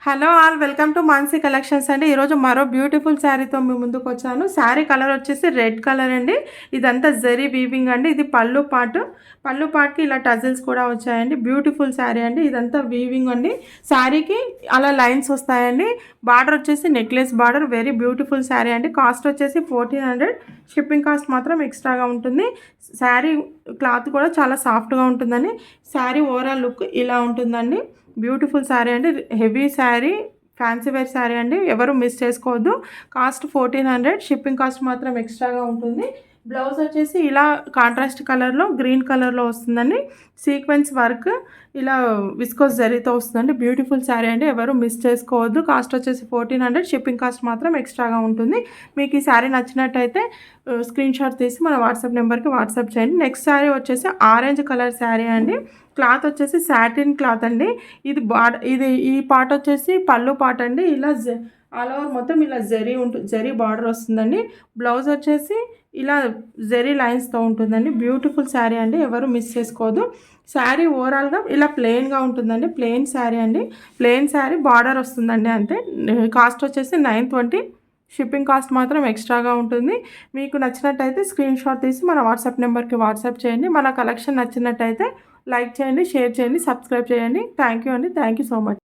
Hello all welcome to Mansi collections అండి. ఈరోజు మరో బ్యూటిఫుల్ శారీతో మీ ముందుకు వచ్చాను. శారీ కలర్ వచ్చేసి రెడ్ కలర్ అండి. ఇదంతా జరీ వీవింగ్ అండి. ఇది పళ్ళు పాటుకి ఇలా టజిల్స్ కూడా వచ్చాయండి. బ్యూటిఫుల్ శారీ అండి. ఇదంతా వీవింగ్ అండి. శారీకి అలా లైన్స్ వస్తాయండి. బార్డర్ వచ్చేసి necklace border. Very beautiful sari అండి. కాస్ట్ వచ్చేసి 1400. షిప్పింగ్ కాస్ట్ మాత్రం ఎక్స్ట్రాగా ఉంటుంది. శారీ క్లాత్ కూడా చాలా సాఫ్ట్గా ఉంటుందండి. శారీ ఓవరాల్ లుక్ ఇలా ఉంటుందండి. బ్యూటిఫుల్ శారీ అండి. Heavy sari, fancy wear sari అండి. ఎవరు మిస్ చేసుకోవద్దు. కాస్ట్ 1400. షిప్పింగ్ కాస్ట్ మాత్రం ఎక్స్ట్రాగా ఉంటుంది. బ్లౌజ్ వచ్చేసి ఇలా కాంట్రాస్ట్ కలర్లో గ్రీన్ కలర్లో వస్తుందండి. సీక్వెన్స్ వర్క్ ఇలా విస్కోస్ జరీతో వస్తుందండి. బ్యూటిఫుల్ శారీ అండి. ఎవరు మిస్ చేసుకోవద్దు. కాస్ట్ వచ్చేసి 1400. షిప్పింగ్ కాస్ట్ మాత్రం ఎక్స్ట్రాగా ఉంటుంది. మీకు ఈ శారీ నచ్చినట్టయితే స్క్రీన్ షాట్ తీసి మన వాట్సాప్ నెంబర్కి వాట్సాప్ చేయండి. నెక్స్ట్ శారీ వచ్చేసి ఆరెంజ్ కలర్ శారీ అండి. క్లాత్ వచ్చేసి సాటిన్ క్లాత్ అండి. ఇది ఈ పార్ట్ వచ్చేసి పళ్ళు పార్ట్ అండి. ఇలా ఆల్ ఓవర్ మొత్తం ఇలా జరీ బార్డర్ వస్తుందండి. బ్లౌజ్ వచ్చేసి ఇలా జరీ లైన్స్తో ఉంటుందండి. బ్యూటిఫుల్ శారీ అండి. ఎవరు మిస్ చేసుకోవద్దు. శారీ ఓవరాల్గా ఇలా ప్లెయిన్గా ఉంటుందండి. ప్లెయిన్ శారీ అండి. ప్లెయిన్ శారీ బార్డర్ వస్తుందండి. అంతే. కాస్ట్ వచ్చేసి 920. షిప్పింగ్ కాస్ట్ మాత్రం ఎక్స్ట్రాగా ఉంటుంది. మీకు నచ్చినట్టయితే స్క్రీన్ షాట్ తీసి మన వాట్సాప్ నెంబర్కి వాట్సాప్ చేయండి. మన కలెక్షన్ నచ్చినట్టయితే లైక్ చేయండి, షేర్ చేయండి, సబ్స్క్రైబ్ చేయండి. థ్యాంక్ యూ అండి. Thank you so much.